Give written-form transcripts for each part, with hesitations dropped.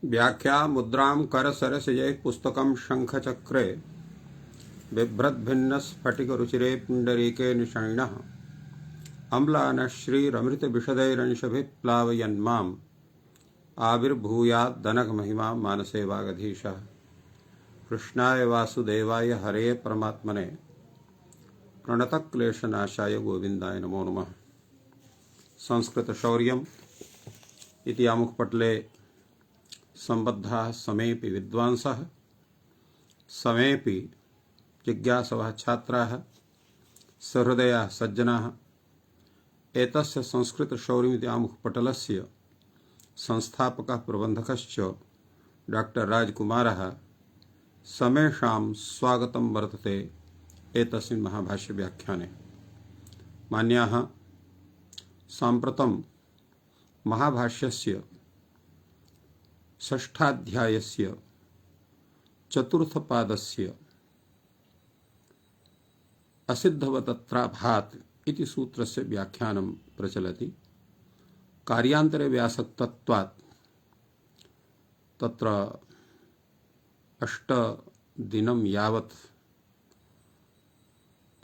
व्याख्या मुद्रां करसरसिजै पुस्तकं शङ्खचक्रे बिभ्रद्भिन्नस्फटिकरुचिरे पुण्डरीके निषण्णः अम्लानश्रीरमृतविशदैरंशभिः प्लावयन्माम् आविर्भूयाद्दनकमहिमा मानसे वागधीशः। कृष्णाय वासुदेवाय हरे परमात्मने प्रणतक्लेशनाशाय गोविन्दाय नमो नमः। संस्कृतशौर्यम् इति आमुखपटले सम्बद्धाः समेऽपि विद्वांसः समेऽपि जिज्ञासवः छात्राः सहृदयाः सज्जनाः एतस्य संस्कृतशौर्यमिति आमुखपटलस्य संस्थापकः प्रबन्धकश्च डॉक्टर राजकुमारः समेषां स्वागतं वर्तते एतस्मिन् महाभाष्यव्याख्याने। मान्याः, साम्प्रतं महाभाष्यस्य षष्ठाध्यायस्य चतुर्थपादस्य असिद्धवदत्राभात् इति सूत्रस्य व्याख्यानं प्रचलति। कार्यान्तरे व्यासक्तत्वात् तत्र 8 दिनं यावत्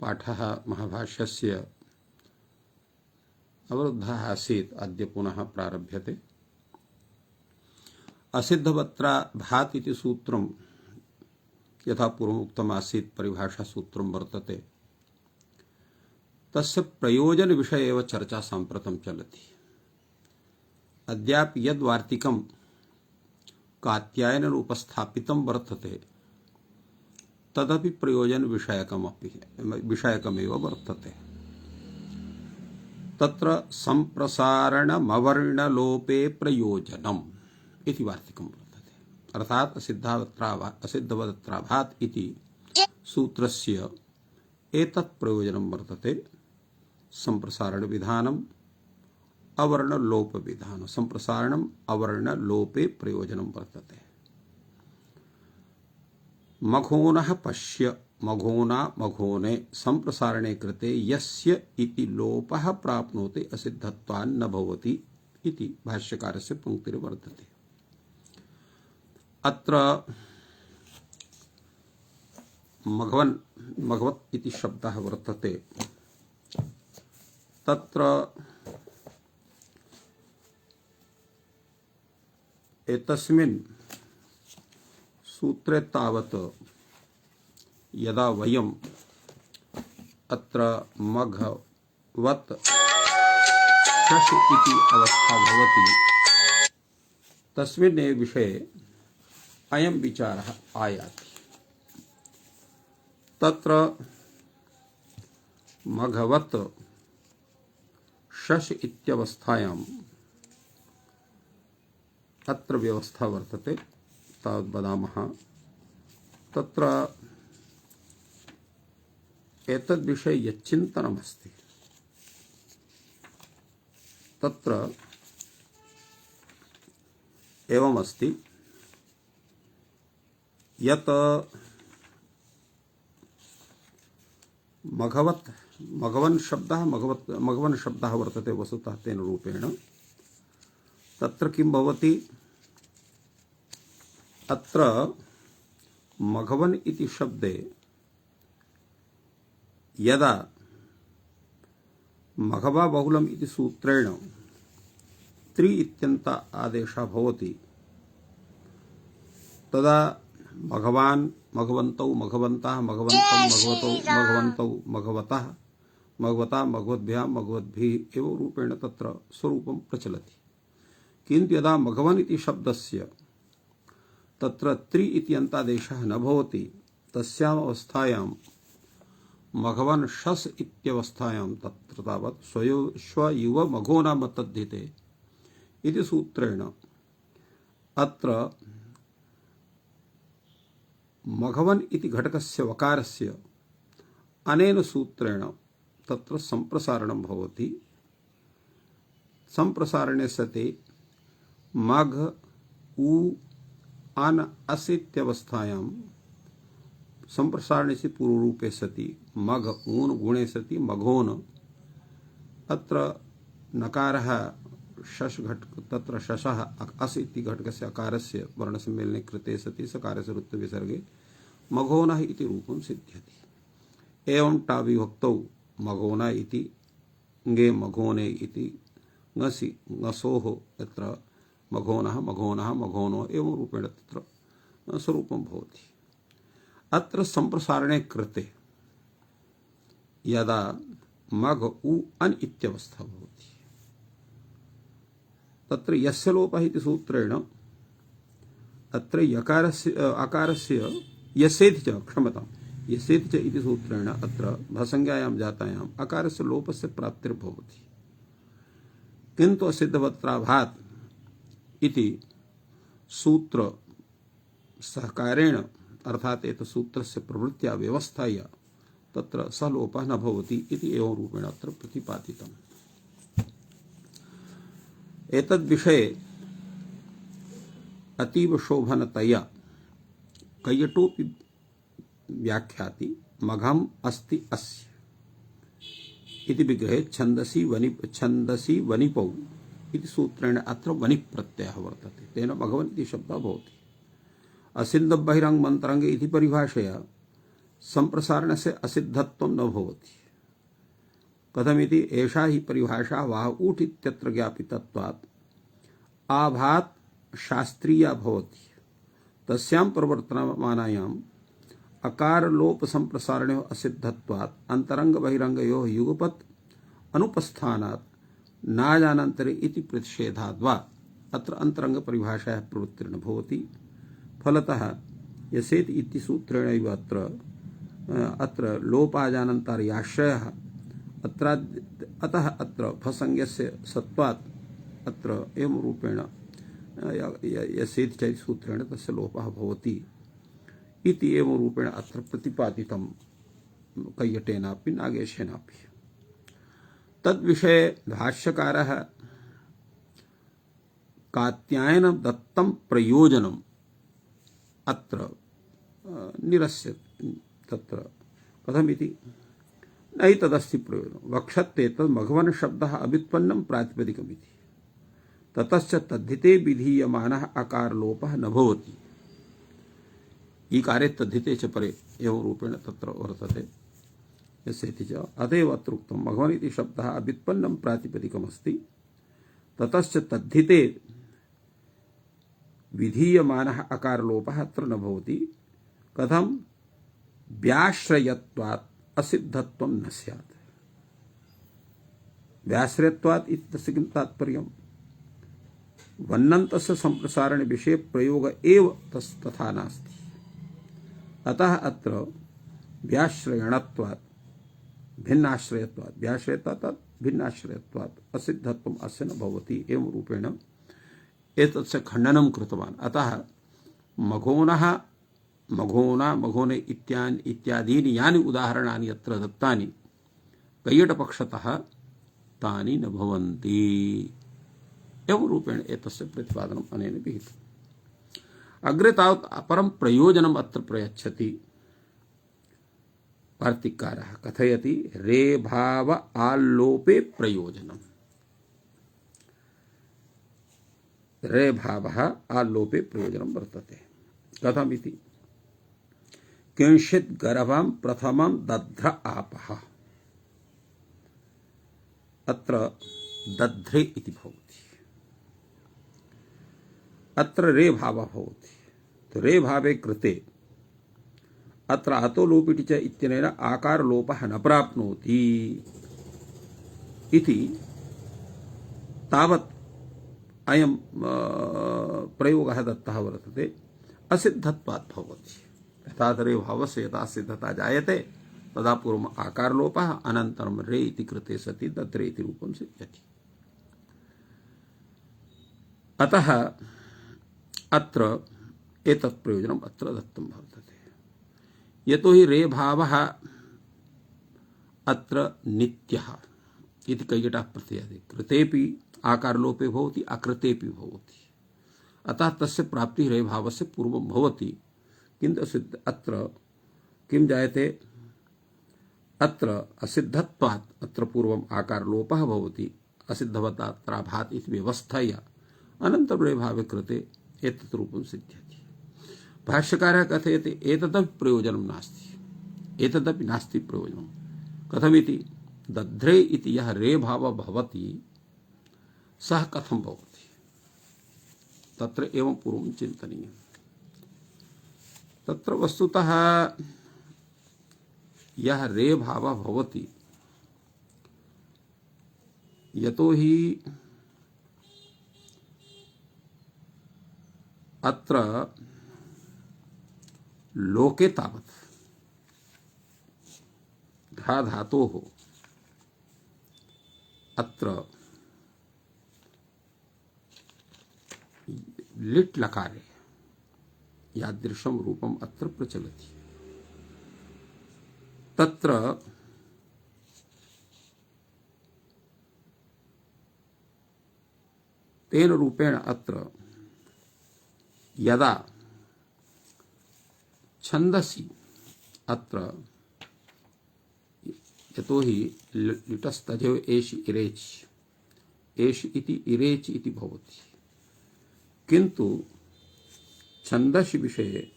पाठः महाभाष्यस्य अवरुद्धः आसीत्। अद्य पुनः प्रारभ्यते। असिद्धवत्राभात् इति सूत्रं यथा पूर्वम् उक्तम् आसीत् परिभाषासूत्रं वर्तते। तस्य प्रयोजन विषये एव चर्चा साम्प्रतं चलति। अद्यापि यद् वार्तिकं कात्यायनेन उपस्थापितं वर्तते तदपि प्रयोजन विषयकमेव वर्तते। तत्र संप्रसारणमवर्णलोपे प्रयोजनम् इति वार्तिकं वर्तते। अर्थात् असिद्धवदत्राभात् इति सूत्रस्य एतत् प्रयोजनं वर्तते। संप्रसारण विधानम् अवर्णलोप विधानं। संप्रसारणम् अवर्णलोपे प्रयोजनं वर्तते। मघोनः पश्य मघोना मघोने संप्रसारणे कृते यस्य इति लोपः प्राप्नोति असिद्धत्वान्न भवति इति भाष्यकारस्य पंक्तिर्वर्तते। अत्र मघवत् इति शब्दः वर्तते। तत्र एतस्मिन् सूत्रे तावत् यदा वयम् अत्र मघवत् शश इति अवस्था भवति तस्मिन् विषये अयं विचारः आयाति। तत्र मघवत् शश इत्यवस्थायाम् अत्र व्यवस्था वर्तते। तावत् वदामः। तत्र एतद्विषये यच्चिन्तनमस्ति तत्र एवमस्ति यत् मघवन् शब्दः वर्तते वस्तुतः तेन रूपेण। तत्र किं भवति? अत्र मघवन् इति शब्दे यदा मघवा बहुलम् इति सूत्रेण त्रि इत्यन्त आदेशः भवति तदा मघवान् मघवन्तौ मघवन्तः मघवन्तं मघवतौ मघवन्तौ मघवतः मघवता मघवद्भ्यां मघवद्भिः एव रूपेण तत्र स्वरूपं प्रचलति। किन्तु यदा मघवन् इति शब्दस्य तत्र त्रि इत्यन्तादेशः न भवति तस्याम् अवस्थायां मघवन् शस् इत्यवस्थायां तत्र तावत् स्वयुव मघो नाम तद्धिते इति सूत्रेण अत्र मघवन् इति घटकस्य वकारस्य अनेन सूत्रेण तत्र संप्रसारणं भवति। संप्रसारणे सति मघ उ अन असित्यवस्थायां संप्रसारणे से पूर्वरूपे सति मघ ऊन गुणे सति मघोन। अत्र नकारः शश घट तत्र शशः अस इति घटकस्य अकारस्य वर्णस्य मेलने कृते सति सकारस्य ऋत्व विसर्गे मघोनः इति रूपं सिद्ध्यति। एवं टा विभक्तौ मघोन इति ङे मघोने इति ङसि ङसोः यत्र मघोनः मघोनः मघोनो एवं रूपेण तत्र स्वरूपं भवति। अत्र संप्रसारणे कृते यदा मघ उ अन इत्यवस्था भवति तत्र यस्य लोपः इति सूत्रेण अत्र यकारस्य आकारस्य यस्येति च क्षमतां यस्येति च इति सूत्रेण अत्र भसंज्ञायां जातायाम् अकारस्य लोपस्य प्राप्तिर्भवति। किन्तु असिद्धवत्राभात् इति सूत्र सहकारेण अर्थात एत सूत्रस्य प्रवृत्त्या व्यवस्थाया तत्र सलोपः न भवति इति एवं रूपेण अत्र प्रतिपादितम्। एतद्विषये अतीव शोभनतया कैयटोपि व्याख्याति मघम् अस्ति अस्य इति विग्रहे छन्दसि वनिपौ इति सूत्रेण अत्र वनिप् प्रत्ययः वर्तते। तेन मघवन् इति शब्दः भवति। असिद्ध बहिरंग मंत्रंग इति परिभाषया संप्रसारणस्य असिद्धत्वं न भवति। कथमिति एषा हि परिभाषा वाह ऊठ इत्यत्र ज्ञापितत्वात् आभात् शास्त्रीया भवति। तस्यां प्रवर्तमानायाम् अकार लोप संप्रसारणयोः असिद्धत्वात् अंतरंग बहिरंगयोः युगपत् अनुपस्थानात् नाजानन्तरे इति प्रतिषेधाद्वा अत्र अंतरंग परिभाषायाः प्रवृत्तिर्न भवति। फलतः यसेत् इति सूत्रेणैव अत्र लोपाजानन्तार्याश्रयः अतः अत्र फसंज्ञस्य सत्वात् अत्र एवं रूपेण यसेत् च सूत्रेण तस्य लोपः भवति इति एवं रूपेण अत्र प्रतिपादितं कैयटेनापि नागेशेनापि। तद्विषये भाष्यकारः कात्यायन दत्तं प्रयोजनम् अत्र निरस्य तत्र कथमिति नहि तदस्ति प्रयोजनं वक्षत्ते तद् मघवन शब्दः अव्युत्पन्नं प्रातिपदिकमिति ततश्च तद्धिते विधीयमानः अकार लोपः न भवति। ईकारे तद्धिते च परे एवं रूपेण तत्र वर्तते। यस्येति च अतएव अत्र उक्तं मघवन इति शब्दः अव्युत्पन्नं प्रातिपदिकमस्ति ततश्च तद्धिते विधीयमानः अकार लोपः अत्र न भवति। कथं व्याश्रयत्वात् असिद्धत्वं न स्यात्। व्याश्रयत्वात् इत्यस्य किं तात्पर्यम्? वन्नन्तस्य संप्रसारण विषये प्रयोग एव तथा नास्ति। अतः अत्र व्याश्रयणत्वात् भिन्नाश्रयत्वात् व्याश्रयत्वात् भिन्नाश्रयत्वात् असिद्धत्वम् अस्य न भवति एवं रूपेण एतस्य खण्डनं कृतवान्। अतः मघोनः मघोना मघोने इत्यादीनि यानि उदाहरणानि अत्र दत्तानि कैयटपक्षतः तानि न भवन्ति एवं रूपेण एतस्य प्रतिपादनम् अनेन विहितम्। अग्रे तावत् अपरं प्रयोजनम् अत्र प्रयच्छति। वार्तिककारः कथयति रेभाव आल्लोपे प्रयोजनम्। रेभावः आल्लोपे प्रयोजनं वर्तते। कथमिति किंचित् गर्भं प्रथमं दध्र आपः। अत्र दध्रे इति भवति। अत्र रेभावः भवति। तो रेभावे कृते अत्र अतो लोपिति च इत्यनेन आकार लोपः न प्राप्नोति इति तावत् अयं प्रयोगः दत्तः वर्तते। असिद्धत्वात् भवति। यथा रेभावस्य यथा सिद्धता जायते तदा पूर्वम् आकार लोपः अनन्तरं रे इति कृते सति दध्रे इति रूपं सिद्ध्यति। अतः अत्र एतत् प्रयोजनम् अत्र दत्तं वर्तते। यतो हि रेभावः अत्र नित्यः इति कैयटः प्रतीयते। कृतेपि आकारलोपे भवति अकृतेपि भवति। अतः तस्य प्राप्तिः रेभावस्य पूर्वं भवति। किन्तु अत्र किं जायते? अत्र असिद्धत्वात् अत्र पूर्वम् आकारलोपः भवति। असिद्धवतात्राभात इति व्यवस्थया अनन्तरे भावे कृते एतत् रूपं सिद्ध्यति। भाष्यकारः कथयति एतदपि प्रयोजनं नास्ति, एतदपि नास्ति प्रयोजनं। कथमिति दध्रे इति यः रे भावः भवति सः कथं भवति तत्र एवं पूर्वं चिन्तनीयम्। तत्र वस्तुतः यः रे भावः भवति यतोहि अत्र लोके तावत् घा धातोः अत्र लिट् लकारे यादृशं रूपम् अत्र प्रचलति। तत्र तेन रूपेण अत्र यदा छन्दसि अत्र यतोहि लिटस्तजेव एषि इरेच्, एषि इति इरेच् इति भवति, किन्तु छन्दसि विषये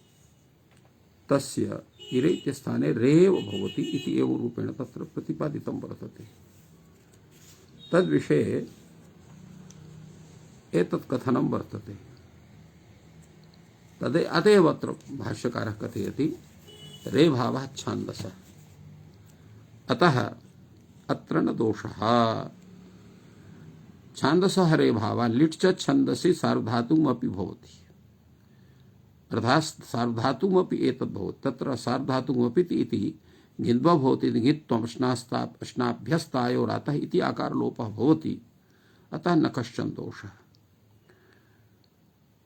तस्य इरेच् स्थाने रेव भवति इति एवं रूपेण तत्र प्रतिपादितं वर्तते। तद्विषये एतत् कथनं वर्तते। अतएव अत्र भाष्यकारः कथयति रे भावः छान्दसः, अतः अत्र न दोषः। छान्दसः रे भावः लिट् च छन्दसि सार्वधातुमपि भवति, अर्थात् सार्वधातुमपि एतद् भवति। तत्र सार्वधातुमपि इति ङिद्वा भवति, ङित्त्वम् अश्नाभ्यस्तायोरातः इति आकारलोपः भवति, अतः न कश्चन दोषः।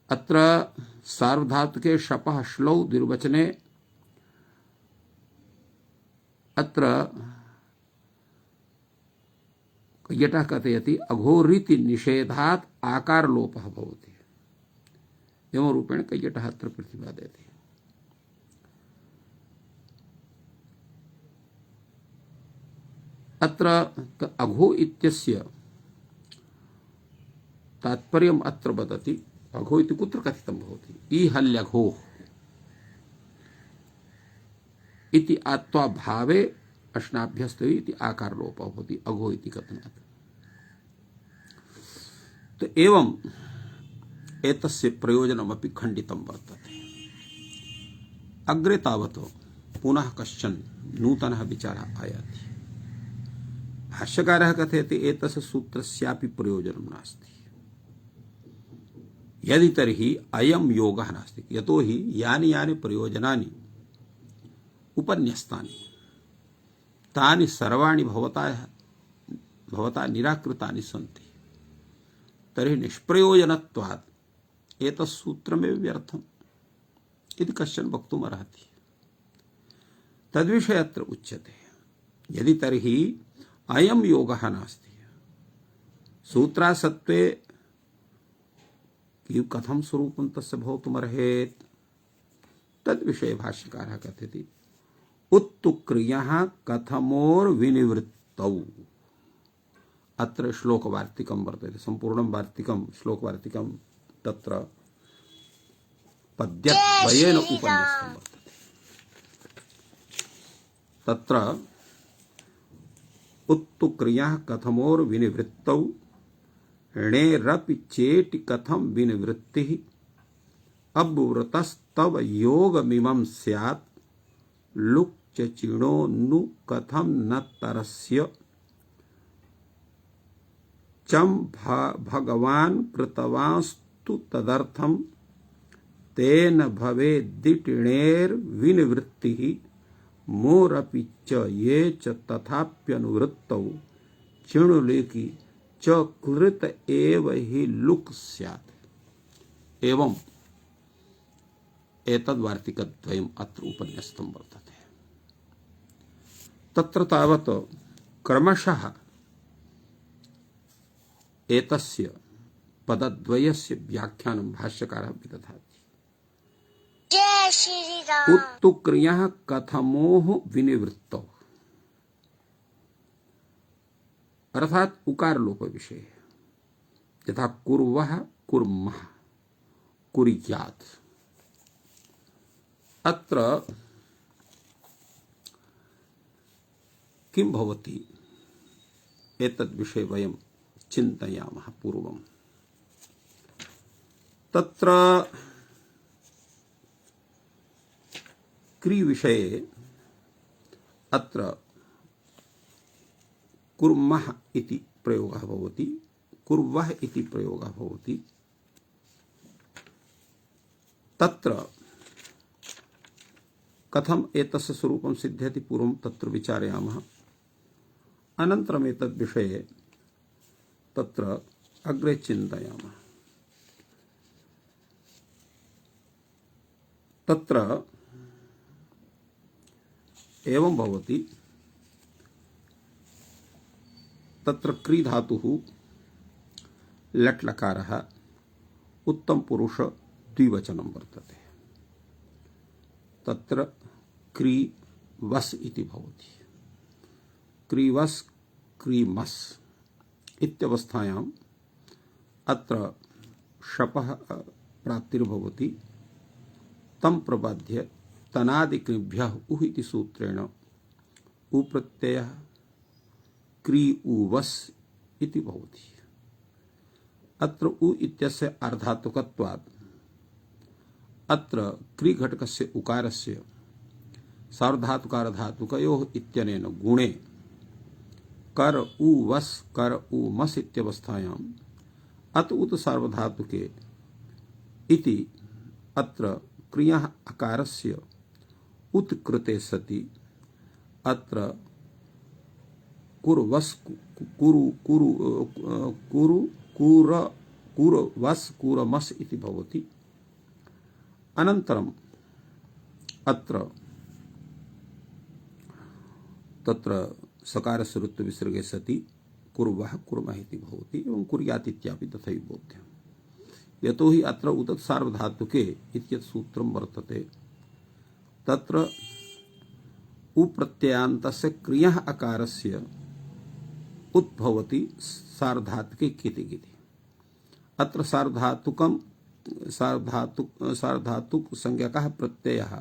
अत्र सार्वधातुके शपः श्लौ द्विर्वचने अत्र यतः कथयति अघोरिति निषेधात् आकारलोपः भवति, एवं रूपेण कैयटः अत्र प्रतिपादयति। अत्र अघो इत्यस्य तात्पर्यम् अत्र वदति। अघो इति कुत्र कथितं भवति? ईहल्यघो इति आत्वा भावे अश्नाभ्यस्तये इति आकारलोपः भवति अघो इति कथनात्। तो एवं एतस्य प्रयोजनमपि खण्डितं वर्तते। अग्रे तावत् पुनः कश्चन नूतनः विचारः आयाति। भाष्यकारः कथयति एतस्य सूत्रस्यापि प्रयोजनं नास्ति। यदि तर्हि अयं योगः नास्ति, यतोहि यानि यानि प्रयोजनानि उपन्यस्तानि तानि सर्वाणि भवता निराकृतानि सन्ति, तर्हि निष्प्रयोजनत्वात् एतत् सूत्रमेव व्यर्थम् इति कश्चन वक्तुम् अर्हति। तद्विषये अत्र उच्यते यदि तर्हि अयं योगः नास्ति, सूत्रासत्त्वे कथं स्वरूपं तस्य भवितुमर्हेत्, तद्विषये भाष्यकारः कथयति उत्तुक्रियः कथमोर्विनिवृत्तौ। अत्र श्लोकवार्तिकं वर्तते, सम्पूर्णं वार्तिकं श्लोकवार्तिकं तत्र पद्यद्वयेन उपन्यस्तं वर्तते। तत्र उत्तुक्रियः कथमोर्विनिवृत्तौ णेरपि चेति कथं विनिवृत्तिः अब्वृतस्तव योगमिमं स्यात् लुक् च चिणो नु कथं न तरस्य चम भगवान् कृतवांस्तु तदर्थं तेन भवेद्दिटिणेर् विनिवृत्तिः मोरपि च ये च तथाप्यनुवृत्तौ चिणुलिकि च कृत एव हि लुक् स्यात्। एवं एतद्वार्तिकद्वयम् अत्र उपन्यस्तं वर्तते। तत्र तावत् क्रमशः एतस्य पदद्वयस्य व्याख्यानं भाष्यकारः विदधाति। उत्तुक्रियः कथमोः विनिवृत्तौ, अर्थात उकार लोप विषय यथा कुर्वः कुर्मः कुर्यात्। अत्र किं भवति एतद् विषये वयं चिन्तयामः पूर्वम्। तत्र क्री विषये अत्र कुर्मः इति प्रयोगः भवति, कुर्वः इति प्रयोगः भवति। तत्र कथम एतस्य स्वरूपं सिद्ध्यति पूर्वं तत्र विचारयामः, अनन्तरम् एतद् विषये तत्र अग्रे चिन्तयामः। तत्र एवं भवति, तत्र क्री धातुः लट् लकारः उत्तम पुरुष द्विवचनं वर्तते। तत्र क्री वस् इति भवति। क्रीवस् क्रीमस् इत्यवस्थायाम् अत्र शपः प्राप्तिर्भवति। तं प्रबाध्य तनादिकृभ्यः उः इति सूत्रेण उ प्रत्ययः क्री उवस् इति भवति। अत्र उ इत्यस्य अर्धातुकत्वात् अत्र क्री घटकस्य उकारस्य सार्वधातुकारधातुकयोः इत्यनेन गुणे कर उ वस् कर उ मस् इत्यवस्थायाम् अत उत सार्वधातुके इति अत्र क्रियः अकारस्य उत्कृते सति अत्र कुर्वस् कुरु कुरु कुरु कुर कुर्वस् कुरमस् इति भवति। अनन्तरम् अत्र तत्र सकारस्य ऋत्व विसर्गे सति कुर्वः कुर्मः इति भवति एवं कुर्यात् इत्यापि तथैव बोध्यम्। यतोहि अत्र उदत् सार्वधातुके इत्यत् सूत्रं वर्तते। तत्र उप्रत्ययान्तस्य क्रियः अकारस्य उद्भवति सार्वधातुके किति गिति। अत्र सार्वधातुक संज्ञकः प्रत्ययः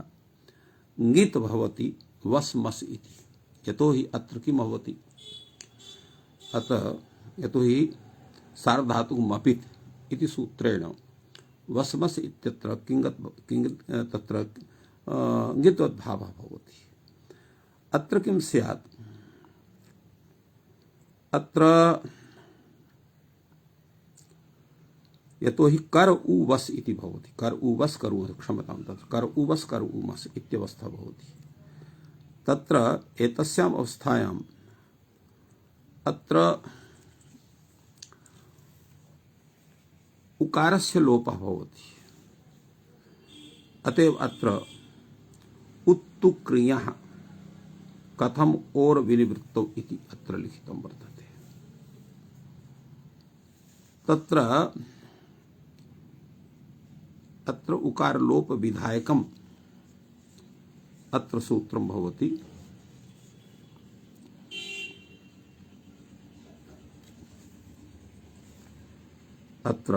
ङित् भवति वस् मस् इति। यतोहि अत्र किं भवति, अतः यतोहि सार्वधातुक मपित् इति सूत्रेण वस्मस् इत्यत्र तत्र ङित्वद्भावः भवति। अत्र किं स्यात्, अत्र यतोहि कर उ वस् इति भवति, कर उ वस् करु क्षमतां तत्र कर उ वस् कर उ मस् इत्यवस्था भवति। तत्र एतस्याम् अवस्थायाम् अत्र उकारस्य लोपः भवति। अतएव अत्र उत्तु क्रियः कथम और विनिवृत्तौ इति अत्र लिखितं वर्तते। तत्र अत्र उकार लोप विधायकम् अत्र सूत्रं भवति। अत्र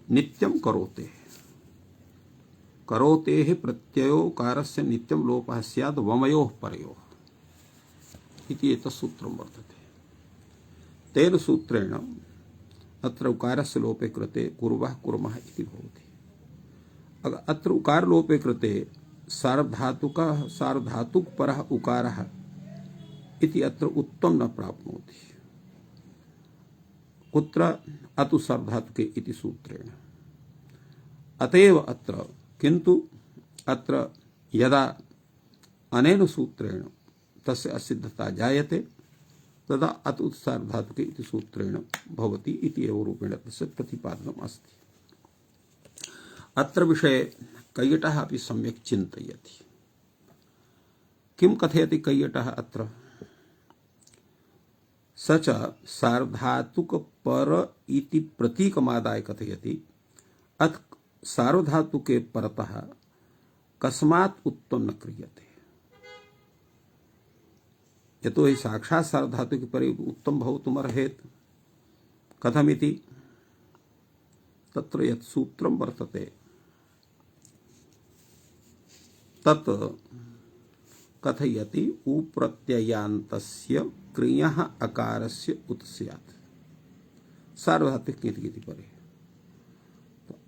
नित्यं करोते, करोतेः प्रत्ययोकारस्य नित्यं लोपः स्यात् वमयोः परयोः इति एतत् सूत्रं वर्तते। तेन सूत्रेण अत्र उकारस्य लोपे कृते कुर्वः कुर्मः इति भवति। अत्र उकार लोपे कृते सार्वधातुक परः उकारः इति अत्र उत्तम न प्राप्नोति। कुत्र अतु सार्वधातुके इति सूत्रेण। अतएव अत्र किन्तु अत्र यदा अनेन सूत्रेण तस्य असिद्धता जायते तदा अतु सार्वधातुके इति सूत्रेण भवति इति एव रूपेण तस्य प्रतिपादनम् अस्ति। अत्र विषये कैयटः अपि सम्यक् चिन्तयति। किं कथयति कैयटः अत्र? स च सार्वधातुक पर इति प्रतीकमादाय कथयति। अथ सार्वधातुके परतः कस्मात् उत्तम न क्रियते। यतो हि साक्षात् सार्वधातुके परे उत्तम भवितुमर्हेत्। कथमिति तत्र यत् सूत्रं वर्तते तत् कथयति उप्रत्ययान्तस्य क्रियः अकारस्य उत स्यात् सार्वधातुके इति परे।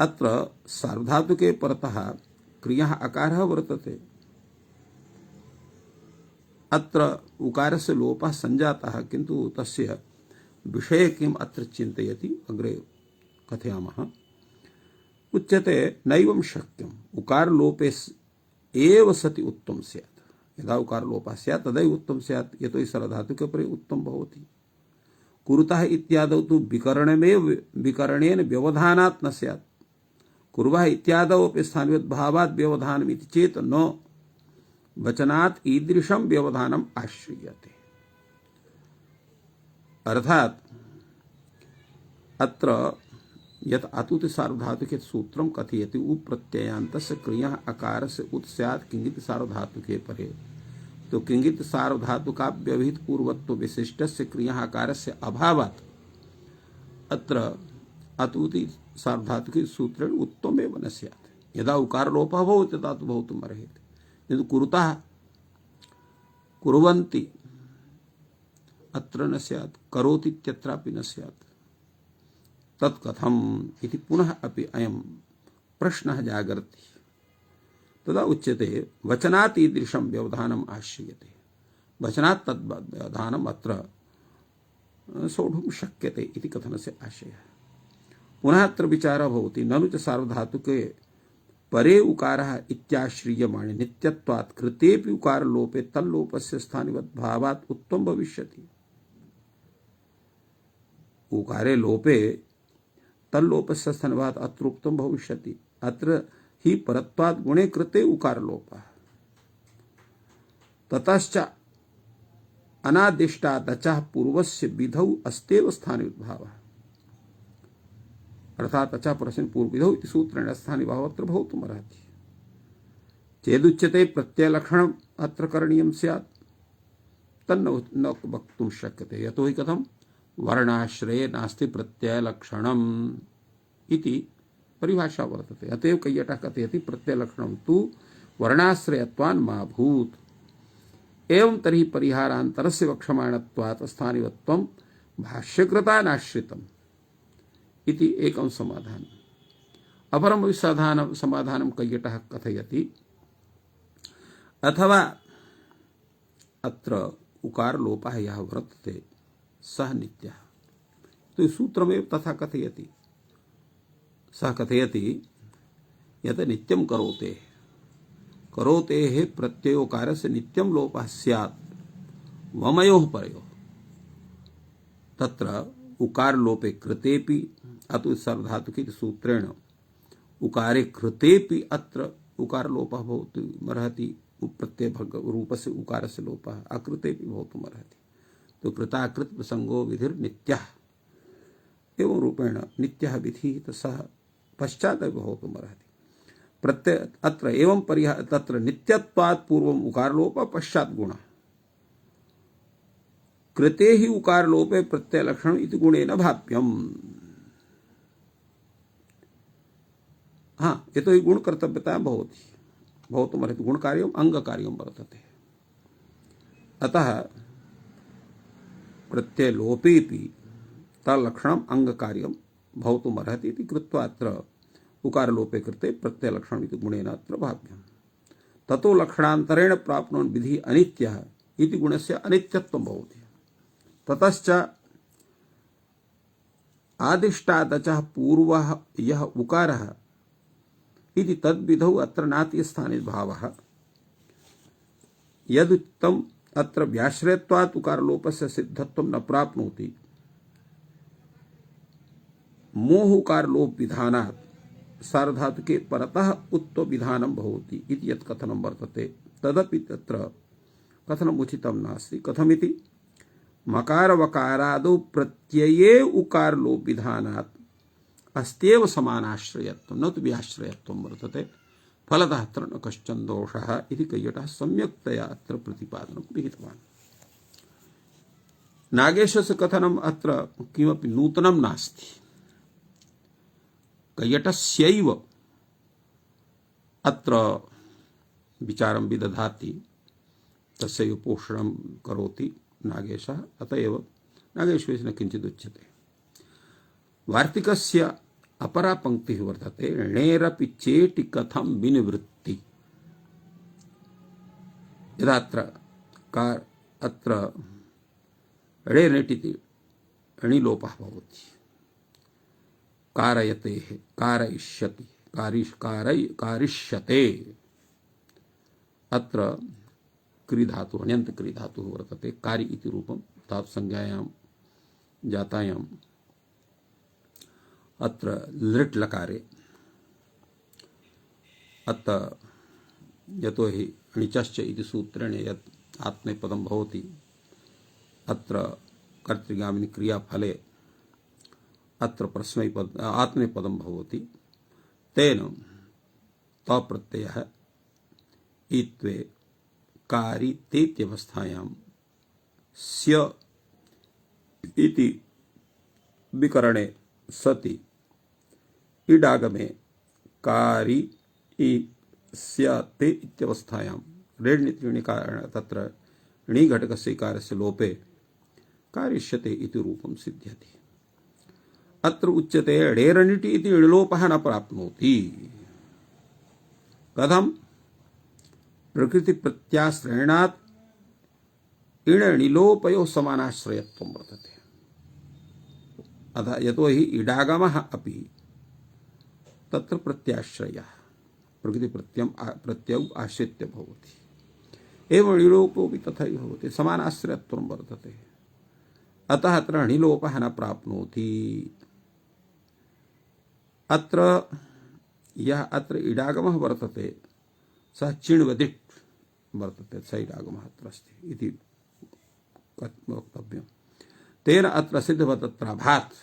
अत्र सार्वधातुके परतः क्रियः अकारः वर्तते। अत्र उकारस्य लोपः संजातः, किन्तु तस्य विषये किम् अत्र चिन्तयति अग्रे कथयामः। उच्यते नैवं शक्यम् उकार लोपे एव सति उत्तम स्यात्। यदा उकार लोपः स्यात् तदैव उत्तम स्यात्, यतो हि सार्वधातुके परे उत्तम भवति। कुरुतः इत्यादौ तु विकरणेन व्यवधानात् न स्यात्। कुर्वः इत्यादौ अपि स्थानिवद्भावात् व्यवधानम् इति चेत् न वचनात् ईदृशं व्यवधानम् आश्रीयते। अर्थात अत्र यत् अतुत सार्वधातुके सूत्रं कथयति उप्रत्ययान्तस्य क्रियः अकारस्य उत स्यात् किंगित सार्वधातुके परे। तो किंगित सार्वधातुकाव्यवहित पूर्वत्व विशिष्टस्य क्रियः अकारस्य अभावात् अत्र अतुति सार्वधातुके सूत्रेण उत्तमेव न स्यात्। यदा उकार लोपः भवति तदा तु भवितुमर्हेत्, किन्तु कुरुतः कुर्वन्ति अत्र न स्यात्, करोति इत्यत्रापि न स्यात्। तत् कथम् इति पुनः अपि अयं प्रश्नः जागर्ति। तदा उच्यते वचनात् ईदृशं व्यवधानम् आश्रीयते। वचनात् तद् व्यवधानम् अत्र सोढुं शक्यते इति कथनस्य आशयः। पुनः अत्र विचारः भवति ननु च सार्वधातुके परे उकारः इत्याश्रीयमाणे नित्यत्वात् कृतेपि उकार लोपे तल्लोपस्य स्थानिवद्भावात् उत्तम भविष्यति। उकारे लोपे तल्लोपस्य स्थानिवद्भावात् अत्र उत्तम भविष्यति। अत्र हि परत्वात् गुणे कृते उकार लोपः ततश्च अनादिष्टादचः पूर्वस्य विधौ अस्तेव स्थानिवद्भावः। अर्थात अचा परस्मिन् पूर्व विधौ इति सूत्रेण स्थानिभावः अत्र भवितुमर्हति। चेदुच्यते प्रत्ययलक्षणम् अत्र करणीयं स्यात् तन्न न वक्तुं शक्यते। यतो हि कथं वर्णाश्रये नास्ति प्रत्ययलक्षणम् इति परिभाषा वर्तते। अतएव कैयटः कथयति प्रत्ययलक्षणं तु वर्णाश्रयत्वान् मा भूत्। एवं तर्हि परिहारान्तरस्य वक्ष्यमाणत्वात् स्थानिवत्वं भाष्यकृतानाश्रितम् इति एकं समाधानम्। अपरं समाधानं कैयटः कथयति अथवा अत्र उकार लोपः यः वर्तते सः नित्यः। तो सूत्रमेव तथा कथयति। सः कथयति यत् नित्यं करोतेः प्रत्ययोकारस्य नित्यं लोपः स्यात् वमयोः परयोः। तत्र उकार लोपे कृतेपि अतु सार्वधातुके सूत्रेण उकारे कृतेपि अत्र उकार लोपः भवितुमर्हति। प्रत्यय रूपस्य उकारस्य लोपः अकृतेपि भवितुमर्हति। तो कृताकृत प्रसंगो विधिर्नित्यः एवं रूपेण नित्यः विधिः सः पश्चात् भवितुमर्हति। प्रत्यय अत्र एवं परिहार तत्र नित्यत्वात् पूर्वम् उकार लोपः पश्चात् गुणः। कृते ही उकार लोपे प्रत्यय लक्षण इति गुणेन भाव्यम्। हाँ, यतो हि गुण कर्तव्यता भवति भवितुमर्हति। गुण कार्यम् अंग कार्यं वर्तते। अतः प्रत्यय लोपेपि तल्लक्षणम् अंग कार्यं भवितुमर्हति इति कृत्वा अत्र उकार लोपे कृते प्रत्यय लक्षणम् इति गुणेन अत्र भाव्यम्। ततो लक्षणान्तरेण प्राप्नोन् विधि अनित्यः इति गुणस्य अनित्यत्वं भवति। ततश्च आदिष्टादचः पूर्वः यः उकारः इति तद्विधौ अत्र नातीयस्थाने भावः। यदुक्तम् अत्र व्याश्रयत्वात् उकार लोपस्य सिद्धत्वं न प्राप्नोति। मोह उकार लोप विधानात् सार्वधातुके परतः उत्तो विधानं भवति इति यत् कथनं वर्तते तदपि तत्र कथनम् उचितं नास्ति। कथमिति मकार वकारादौ प्रत्यये उकार लोप विधानात् अस्त्येव समानाश्रयत्वं न तु व्याश्रयत्वं वर्तते। फलतः अत्र न कश्चन दोषः इति कैयटः सम्यक्तया अत्र प्रतिपादनं विहितवान्। नागेशस्य कथनम् अत्र किमपि नूतनं नास्ति। कैयटस्यैव अत्र विचारं विदधाति, तस्यैव पोषणं करोति नागेशः, अत एव नागेशेन किञ्चित् उच्यते। वार्तिकस्य अपरा पंक्तिः वर्तते णेरपि चेति कथं विनिवृत्ति। यदा अत्र णेरिति णिलोपः भवति, कारयतेः कारयिष्यति कारिष्यते, अत्र क्रिधातुः अण्यन्त क्रिधातुः वर्तते कारि इति रूपं धातु संज्ञायां जातायाम् अत्र लृट् लकारे अत्र यतोहि णिचश्च इति सूत्रेण यत् आत्मनेपदं भवति, अत्र कर्तृगामिनी क्रियाफले अत्र प्रश्नैपद आत्मनेपदं भवति, तेन तप्रत्ययः इत्वे कारि तेत्यवस्थायां स्य इति विकरणे सति इडागमे कारि स्याते इत्यवस्थायां रेण्यत्रीणि तत्र णी घटकस्य इकारस्य लोपे कारिष्यते इति रूपं सिद्ध्यति। अत्र उच्यते णेरनिटि इति णिलोपः न प्राप्नोति। कथं? प्रकृति प्रत्याश्रयणात् इणनिलोपयोः समानाश्रयत्वं वर्तते। अतः यतोहि इडागमः अपि तत्र प्रत्याश्रयः प्रकृति प्रत्ययौ आश्रित्य भवति, एवं णिलोपोऽपि तथैव भवति, समानाश्रयत्वं वर्तते। अतः अत्र णिलोपः न प्राप्नोति। अत्र यः अत्र इडागमः वर्तते सः चिण्वदिट् वर्तते, स इडागमः अत्र अस्ति इति वक्तव्यम्। तेन अत्र सिद्धवदत्राभात्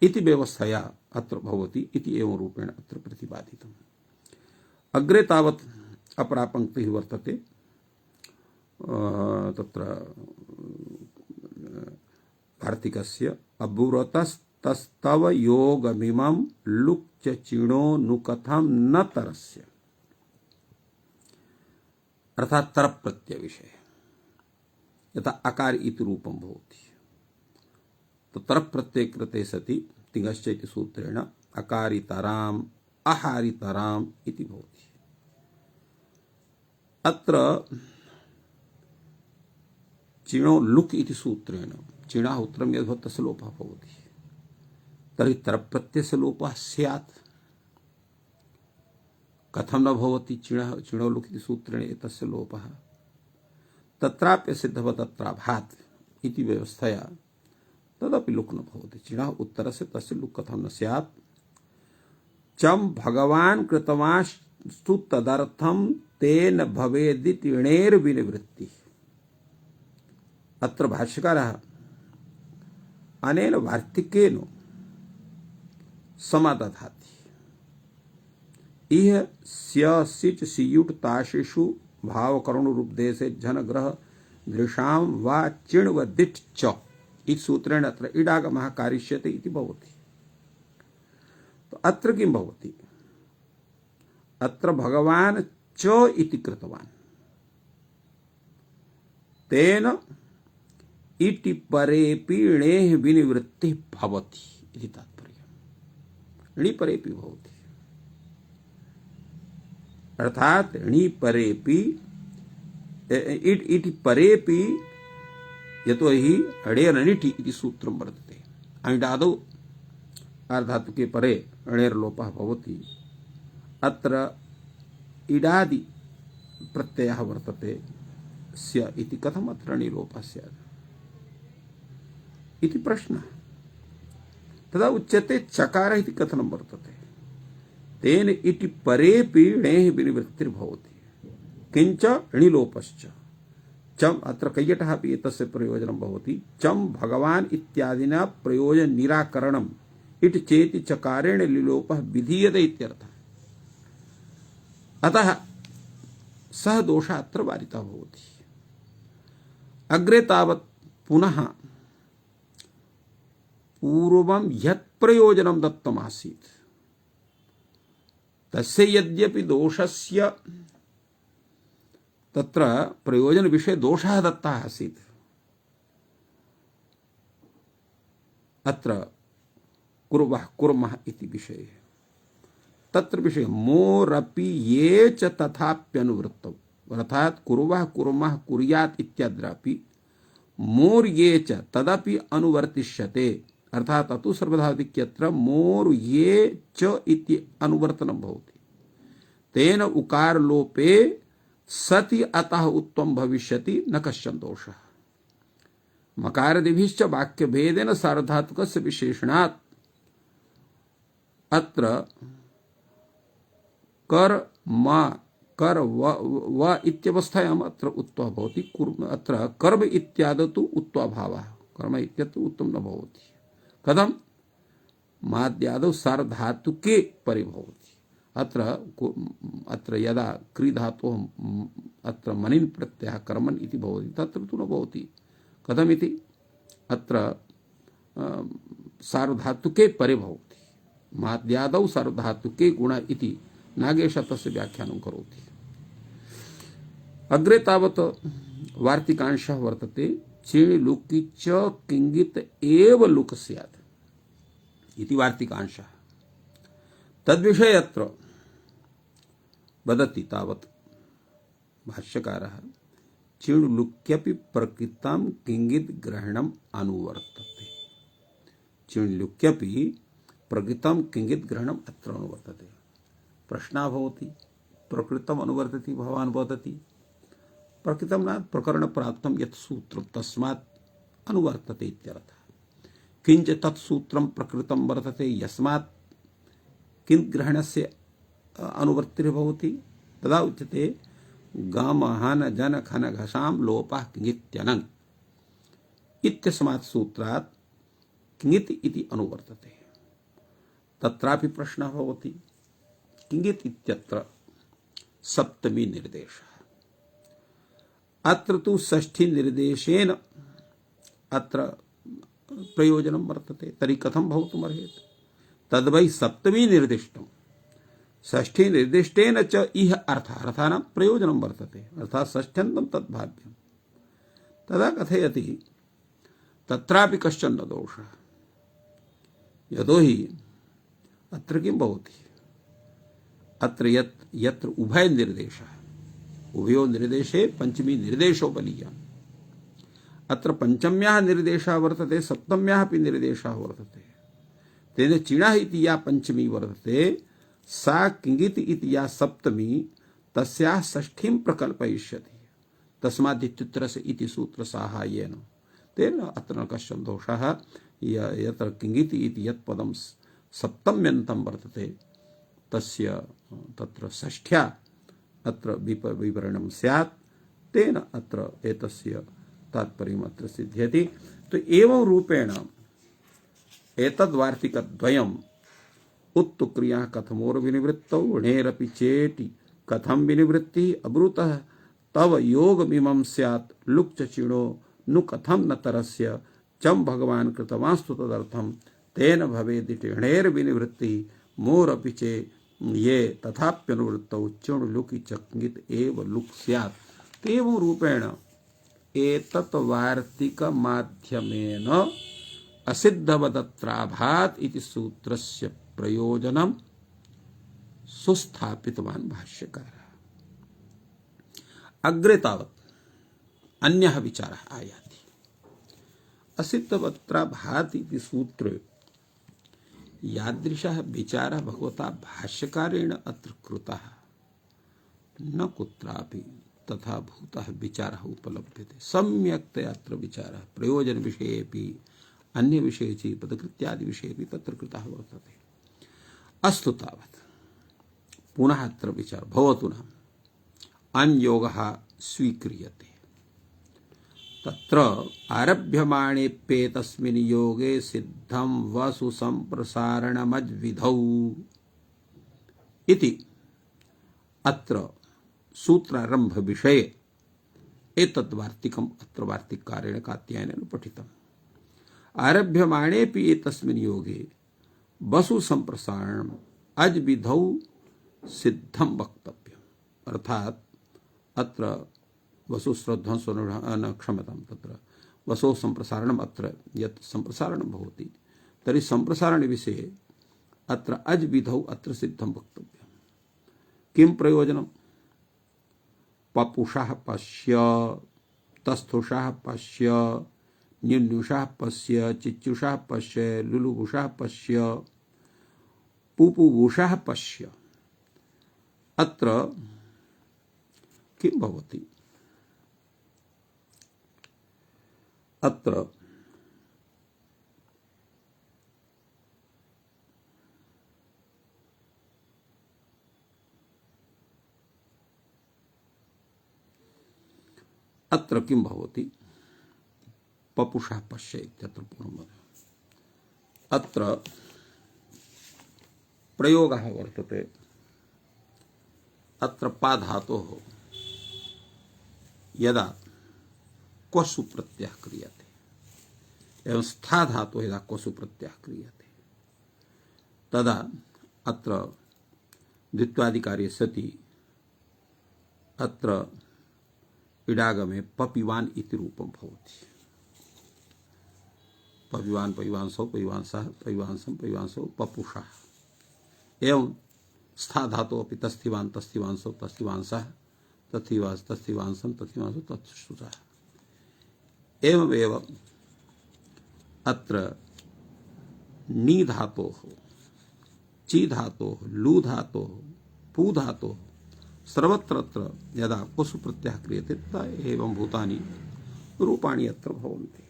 इति व्यवस्थया अत्र भवति इति एवं रूपेण अत्र प्रतिपादितम्। अग्रे तावत् अपरा पंक्तिः वर्तते, तत्र कार्तिकस्य अबुरतस्तव योगमिमं लुक् च चिणो नु कथं न तरस्य, अर्थात तर प्रत्यय विषय। यथा अकार इति रूपं भवति, तो तर प्रत्यय कृते सति तिङश्च इति सूत्रेण अकारितराम् अहारितराम् इति भवति। अत्र चिणो लुक् इति सूत्रेण चिणः उत्तरं यद्भवति तस्य लोपः भवति, तर्हि तर प्रत्ययस्य लोपः स्यात्। कथं न भवति? चिणो लुक् इति सूत्रेण एतस्य लोपः तत्राप्य सिद्धवदत्राभात् इति व्यवस्थया तदपि लुक् न भवति। चिणः उत्तरस्य तस्य लुक् कथं न स्यात्। चम भगवान् कृतवास्तु तदर्थं तेन भवेदिति णेर् विनिवृत्ति। अत्र भाष्यकारः अनेन वार्तिकेन समादधाति। इह स्य सिच सियुट ताशिषु भावकरणरूपदेशे जनग्रह दृशां वा चिण्वदिट् च इति सूत्रेण अत्र इडागमः कारिष्यते इति भवति। तो अत्र किं भवति? अत्र भगवान् च इति कृतवान्, तेन इति परेपि णेः विनिवृत्तिः भवति इति तात्पर्यम्। णि परेपि भवति, अर्थात णि परेपि इति परेपि, यतोहि णेरनिटि इति सूत्रं वर्तते। अण्डादौ अर्धातुके परे णेर् लोपः भवति। अत्र इडादि प्रत्ययः वर्तते स्य इति, कथम् अत्र णिलोपः स्यात् इति प्रश्नः। तदा उच्यते चकार इति कथनं वर्तते, तेन इति परेपि णेः विनिवृत्तिर्भवति, किञ्च णिलोपश्च। चम अत्र कैयटः अपि एतस्य प्रयोजनं भवति। चम भगवान् इत्यादिना प्रयोजन निराकरणम् इति चेति चकारेण लिलोपः विधीयते इत्यर्थः। अतः सः दोषः अत्र वारितः भवति। अग्रे तावत् पुनः पूर्वं यत् प्रयोजनं दत्तमासीत् तस्य यद्यपि दोषस्य तत्र प्रयोजन विषये दोषः दत्तः आसीत् अत्र कुर्मः इति विषये तत्र विषये मोरपि ये च तथाप्यनुवृत्तौ अर्थात कुर्मः कुर्यात् इत्याद्रापि मोर ये च तदपि अनुवर्तिष्यते अर्थात अतु सर्वधातुक्यत्र मोर ये च इति अनुवर्तनं भवति तेन उकार लोपे सति अतः उत्तम भविष्यति न कश्चन दोषः मकारदिभिश्च वाक्यभेदेन सार्वधातुकस्य विशेषणात् अत्र कर व इत्यवस्थायाम् अत्र उत्तः भवति अत्र कर्म इत्यादतु उत्तः भावः कर्म इत्यत्र उत्तम न भवति कथम माद्यादौ सार्वधातुके परिभवति अत्र यदा क्री धातोः अत्र मनिन् प्रत्ययः कर्मन् इति भवति तत्र तु न भवति कथमिति अत्र सार्वधातुके परिभवति माद्यादौ सार्वधातुके गुण इति नागेश तस्य व्याख्यानं करोति अग्रे तावत् वार्तिकांशः वर्तते चेणि लुकि च किंगित एव लुक स्यात् इति वार्तिकांशः तद्विषये अत्र वदति तावत् भाष्यकारः चिण्लुक्यपि प्रकृतां किंगित ग्रहणम् अनुवर्तते चिण्लुक्यपि प्रकृतां किंगित ग्रहणम् अत्र अनुवर्तते प्रश्नः भवति प्रकृतम् अनुवर्तति भवान् वदति प्रकृतं न प्रकरण प्राप्तं यत् सूत्रं तस्मात् अनुवर्तते इत्यर्थः किंच तत् सूत्रं प्रकृतं वर्तते यस्मात् किं ग्रहणस्य अनुवर्तिर्भवति तदा उच्यते गम हन जन खन घसाम लोपः किंगित्यनङ् इत्यस्मात् सूत्रात् किंगित इति अनुवर्तते तत्रापि प्रश्नः भवति किंगित इत्यत्र सप्तमी निर्देशः अत्र तु षष्ठी निर्देशेन अत्र प्रयोजनं वर्तते तर्हि कथं भवितुमर्हेत् तद्वै सप्तमी निर्दिष्टं षष्ठी निर्दिष्टेन च इह अर्थानां प्रयोजनं वर्तते अर्थात् षष्ठ्यन्तं तद्भाव्यं तदा कथयति तत्रापि कश्चन न दोषः यतोहि अत्र किं भवति अत्र यत्र उभय निर्देशः उभयो निर्देशे पंचमी निर्देशो बलीयान् अत्र पंचम्याः निर्देशः वर्तते सप्तम्याः अपि निर्देशः वर्तते तेन चिणः इति या पंचमी वर्तते सा किंगित इति या सप्तमी तस्याः षष्ठीं प्रकल्पयिष्यति तस्मात् इत्युत्तरस्य इति सूत्र साहाय्येन तेन अत्र न कश्चन दोषः यत्र किंगित इति यत् पदं सप्तम्यन्तं वर्तते तस्य तत्र षष्ठ्या अत्र विवरणं स्यात् तेन अत्र एतस्य तात्पर्यम् अत्र सिद्ध्यति तो एवं रूपेण एतद्वार्तिकद्वयम् उत्तु क्रियाः कथमोर विनिवृत्तौ णेरपि चेति कथं विनिवृत्तिः अब्रूतः तव योगमिमं स्यात् लुक् च चिणो नु कथं न तरस्य चम भगवान् कृतवांस्तु तदर्थं तेन भवेदिति णेर विनिवृत्तिः मोरपि चे ये तथाप्यनुवृत्तौ चिण् लुकि चकित एव लुक् स्यात् एवं रूपेण एतत् वार्तिक माध्यमेन असिद्धवदत्राभात् इति सूत्रस्य प्रयोजनं सुस्थापितवान् भाष्यकारः अग्रे तावत् अन्यः विचारः आयाति असिद्धवदत्राभात् इति सूत्रे यादृशः विचारः भगवता भाष्यकारेण अत्र कृतः न कुत्रापि तथा भूतः विचारः उपलभ्यते सम्यक्तया अत्र विचारः प्रयोजन विषयेपि अन्य विषये पदकृत्यादि विषयेपि तत्र कृतः वर्तते अस्तु तावत् पुनः अत्र विचार भवतु नाम अन्योगः स्वीक्रियते तत्र आरभ्यमाणेप्येतस्मिन् योगे सिद्धं वसु संप्रसारणमद्विधौ इति अत्र सूत्रारंभ विषये एतद् वार्तिकम् अत्र वार्तिककारेण कात्यायनेन पठितम् आरभ्यमाणेऽपि एतस्मिन् योगे वसु संप्रसारणम अज विधौ सिद्धम वक्तव्यम्। अर्थात अत्र वसु श्रद्धंसो न क्षम्यतां तत्र वसो संप्रसारणम अत्र यत् संप्रसारणं भवति तर्हि संप्रसारण विषये अत्र अज विधौ अत्र सिद्धं वक्तव्यम्। किं प्रयोजनं? पपुषः पश्य, तस्थुषः पश्य, न्युन्युषः पश्य, चिच्युषः पश्य, लुलुबुषः पश्य, पुपुबुषः पश्य। अत्र किं भवति? अत्र अत्र किं भवति? पपुषः पश्य इत्यत्र पूर्वम् अत्र प्रयोगः वर्तते। अत्र पा धातोः यदा क्वसु प्रत्ययः क्रियते एवं स्था धातोः यदा क्वसु प्रत्ययः क्रियते तदा अत्र द्वित्वादिकार्ये सति अत्र इडागमे पपिवान इति रूपं भवति। पपिवान पपिवांसौ पपिवांसः पपिवांसं पपिवांसौ पपुषः एवं स्था धातु अपि तस्थिवान तस्थिवांसौ तस्थिवांसः तस्थिवांस तस्थिवांसं तस्थिवांसौ तत्सुषः एवमेव अत्र नी धातोः ची धातोः लू धातोः पू धातोः सर्वत्र यदा पशु प्रत्ययः क्रियते तदा एवं भूतानि रूपाणि अत्र भवन्ति।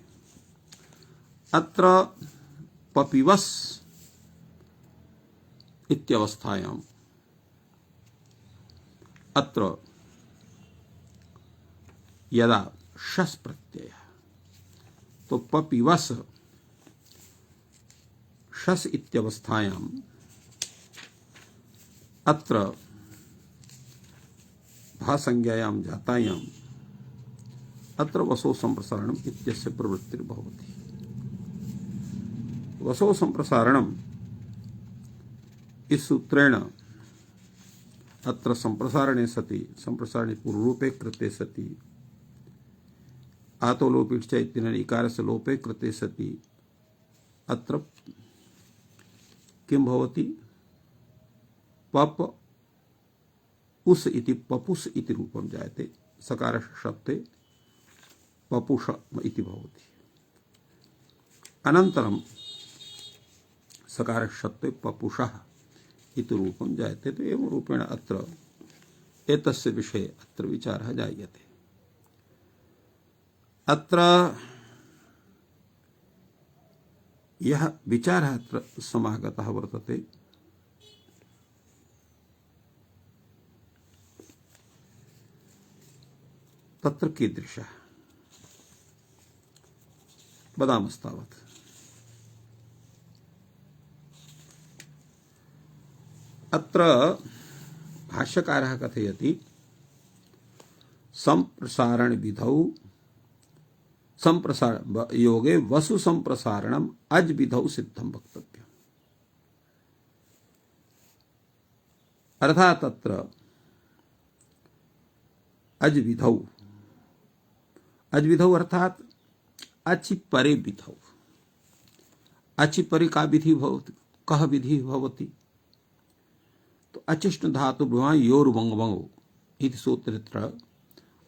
अत्र पपिवस् इत्यवस्थायाम् अत्र यदा शस् प्रत्ययः तो पपिवस् शस् इत्यवस्थायाम् अत्र भासंज्ञायां जातायां अत्र वसो संप्रसारणम् इत्यस्य प्रवृत्तिर्भवति। वसो संप्रसारणम् इस सूत्रेण अत्र संप्रसारणे सति संप्रसारणे पूर्वरूपे कृते सति आतो लोपित च इत्यनेन इकारस्य लोपे कृते सति अत्र किं भवति? पप उस इति पपुस इति रूपं जायते। सकार शब्दे पपुष इति भवति। अनन्तरं सकार शब्दे पपुषः इति रूपं जायते। तो एवं रूपेण अत्र एतस्य विषये अत्र विचारः जायते। अत्र यः विचारः अत्र समागतः वर्तते तत्र कीदृशः वदामस्तावत्। अत्र भाष्यकारः कथयति संप्रसारण विधौ संप्रसारण योगे वसु संप्रसारणम अज विधौ सिद्धं वक्तव्यम्। अर्थात अत्र अज विधौ अर्थात अचि परे विधौ। अचि परे का विधि भवति? कः विधि भवति? तो अचिष्ण धातु भ्रुवां योर वंग वंगो इति सूत्रत्र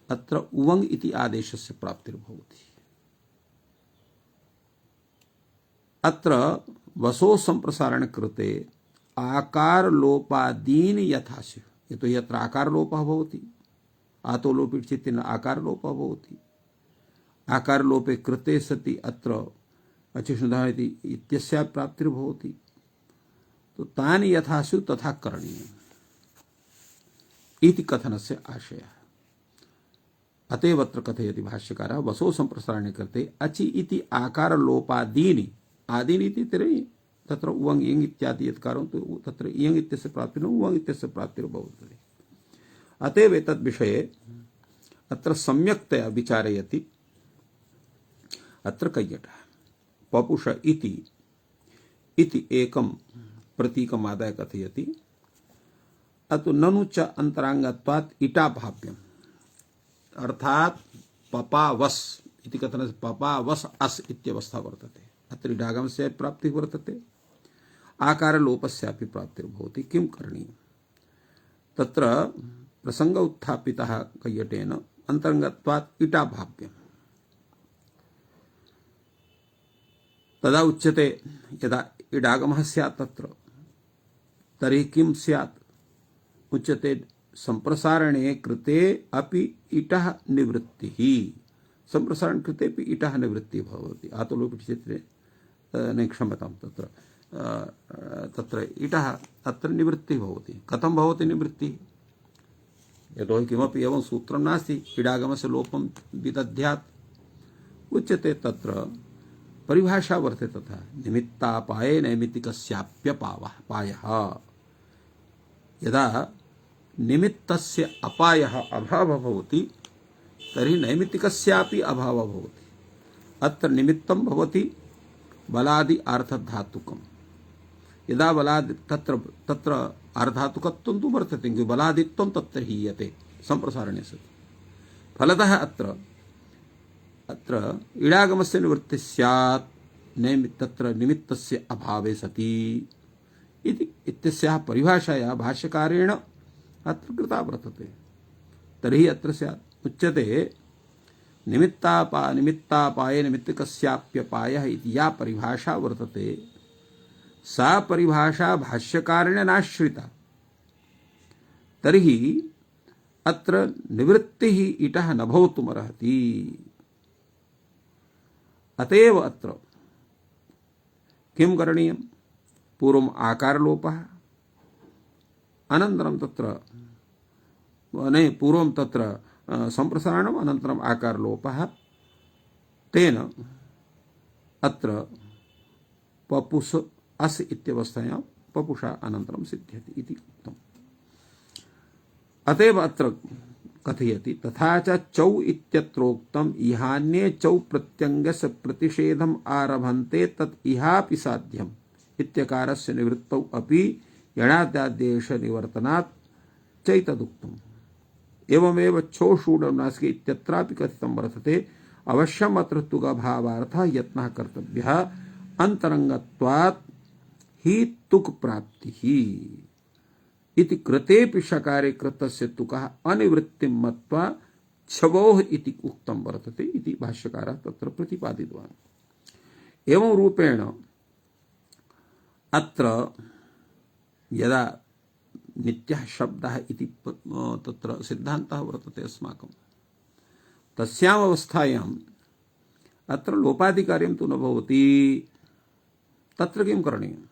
अत्र उवंग इति आदेशस्य प्राप्तिर्भवति। अत्र वसो संप्रसारण कृते आकार लोपादीन यथा स्युः। यतो यत्र आकार लोपः भवति आतो लोपित चेत् आकार लोपः भवति। आकार लोपे कृते सति अत्र अचिष्णुधा इत्यस्य प्राप्तिर्भवति। तो तानि यथा स्युः तथा करणीयम् इति कथनस्य आशयः। अतएव अत्र कथयति भाष्यकारः वसो संप्रसारणे कृते अचि इति आकार लोपादीनि आदीनि इति तत्र उवंग इयंग इत्यादि यत्कारं तो तत्र इयंग इत्यस्य प्राप्तिर्न उवंग इत्यस्य प्राप्तिर्भवति। अतएव एतद् विषये अत्र सम्यक्तया विचारयति अत्र कैयटः। पपुष इति एकं प्रतीकमादाय कथयति। अतो ननु च अंतरांगत्वात् इटाभाव्यम्, अर्थात पपावस इति कथनस्य पपावस अस् इत्यवस्था वर्तते। अत्र इडागमस्य प्राप्तिः वर्तते, आकारलोपस्यापि प्राप्तिर्भवति। किं करणीयम्? तत्र प्रसंग उत्थापितः कैयटेन अंतरंगत्वात् इटाभाव्यम्। तदा उच्यते यदा इडागमः स्यात् तत्र तर्हि किं स्यात्? उच्यते संप्रसारणे कृते अपि इटः निवृत्तिः। संप्रसारण कृते अपि इटः निवृत्तिः भवति। आतुलोपिचित्रे न क्षम्यतां, तत्र इटः अत्र निवृत्तिः भवति। कथं भवति निवृत्तिः? यतोहि किमपि एवं सूत्रं नास्ति इडागमस्य लोपं विदध्यात्। उच्यते तत्र परिभाषा वर्तते तथा, निमित्तापाये नैमित्तिकस्याप्यपायः। यदा निमित्तस्य अपायः अभावः भवति तर्हि नैमित्तिकस्यापि अभावः भवति। अत्र निमित्तं भवति बलादि अर्थधातुकम्। यदा बलादि तत्र अर्धातुकत्वं तु वर्तते, किन्तु बलादित्वं तत्र हीयते संप्रसारणे सति। फलतः अत्र इडागमस्य निवृत्तिः स्यात् तत्र निमित्तस्य अभावे सति इति इत्यस्याः परिभाषायाः भाष्यकारेण अत्र कृता वर्तते। तर्हि अत्र स्यात् उच्यते निमित्तापाये निमित्तिकस्याप्यपायः इति या परिभाषा वर्तते सा परिभाषा भाष्यकारेण नाश्रिता। तर्हि अत्र निवृत्तिः इटः न भवितुमर्हति। अतएव अत्र किं करणीयम्? पूर्वम् आकारलोपः, अनन्तरं पूर्वं तत्र संप्रसारणम्, अनन्तरम् आकारलोपः। तेन अत्र पपुष अस् इत्यवस्थायां पपुषा अनन्तरं सिद्ध्यति इति उक्तम्। अतएव अत्र कथयति तथा च चौ इत्यत्रोक्तम् इहान्ये चौ प्रत्यङ्गस्य प्रतिषेधम् आरभन्ते तत् इहापि साध्यम् इत्यकारस्य निवृत्तौ अपि यणाद्यादेश निवर्तनात् चैतदुक्तम्। एवमेव छो षूडनासिके इत्यत्रापि कथितं वर्तते अवश्यम् अत्र तुकभावार्थः यत्नः कर्तव्यः अंतरंगत्वात् हि तुक प्राप्तिः इति कृतेपि शकारे कृतस्य तुकः अनिवृत्तिं मत्वा छवोः इति उक्तं वर्तते इति भाष्यकारः तत्र प्रतिपादितवान्। एवं रूपेण अत्र यदा नित्यः शब्दः इति तत्र सिद्धान्तः वर्तते अस्माकं, तस्याम् अवस्थायाम् अत्र लोपादिकार्यं तु न भवति। तत्र किं करणीयम्?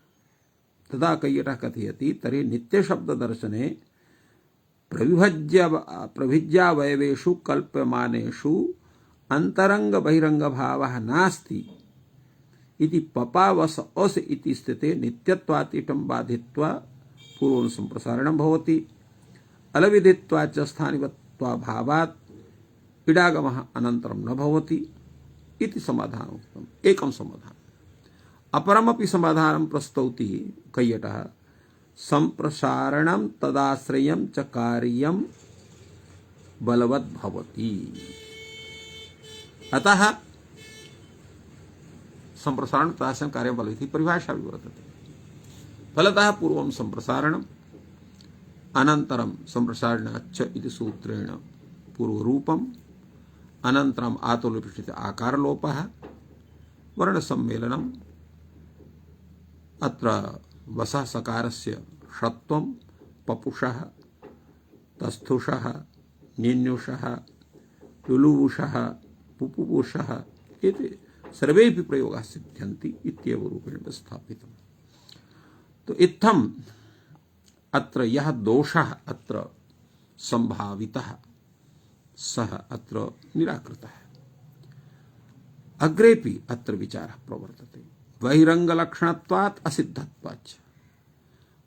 तदा कैयटः कथयति तर्हि नित्यशब्ददर्शने प्रभिज्यावयवेषु कल्प्यमानेषु अंतरंग बहिरंग भावः नास्ति इति पपावस अस् इति स्थिते नित्यत्वात् इटं बाधित्वा पूर्वं संप्रसारणं भवति। अलविधित्वाच्च स्थानिवत्वाभावात् इडागमः अनन्तरं न भवति इति समाधानम् उक्तम्। एकं समाधानम्। अपरमपि समाधानं प्रस्तौति कैयटः संप्रसारणं तदाश्रयं च कार्यं बलवत् भवति। अतः संप्रसारण तदाश्रयं कार्यं बलवत् परिभाषा वर्तते। फलतः पूर्वं संप्रसारणम् अनन्तरं संप्रसारणाच्च इति सूत्रेण पूर्वरूपम्, अनन्तरम् आतोलोपिष्ठित आकारलोपः, वर्णसम्मेलनम्, अत्र वसः सकारस्य षत्वं, पपुषः, तस्थुषः, निन्युषः, लुलुवुषः, पुपुपुषः इति सर्वेपि प्रयोगाः सिद्ध्यन्ति इत्येव रूपेण स्थापितम्। तो इत्थम् अत्र यः दोषः अत्र संभावितः सः अत्र निराकृतः। अग्रेपि अत्र विचारः प्रवर्तते बहिरंगलक्षणत्वात् असिद्धत्वाच्च।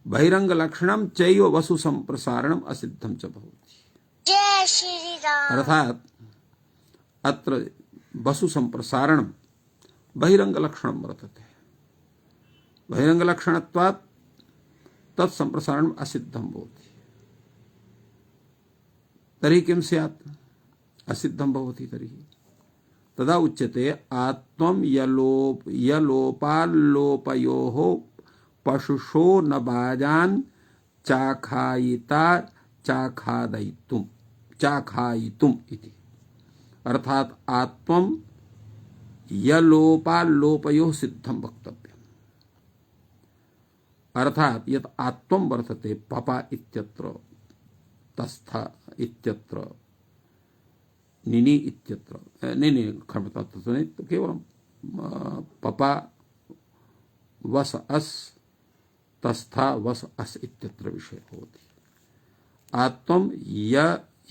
बहिरंगलक्षणं चैव वसु संप्रसारणम् असिद्धं च भवति। जय श्री राम। अर्थात अत्र वसु संप्रसारणं बहिरंगलक्षणं वर्तते। बहिरंगलक्षणत्वात् तत्संप्रसारणम् असिद्धं भवति। तर्हि किं स्यात्? असिद्धं भवति। तर्हि तदा उच्यते आत्मं यलोपाल्लोपयोः पशुषो न बाजान् चाखायिता चाखायितुम् इति। अर्थात आत्मं यलोपाल्लोपयोः सिद्धं वक्तव्यम्। अर्थात यत् आत्मं वर्तते पपा इत्यत्र, तस्थ इत्यत्र, निनि इत्यत्र, निनि क्षमता तो केवलं पपा वस अस्, तस्था वस अस् इत्यत्र विषय भवति। आत्मं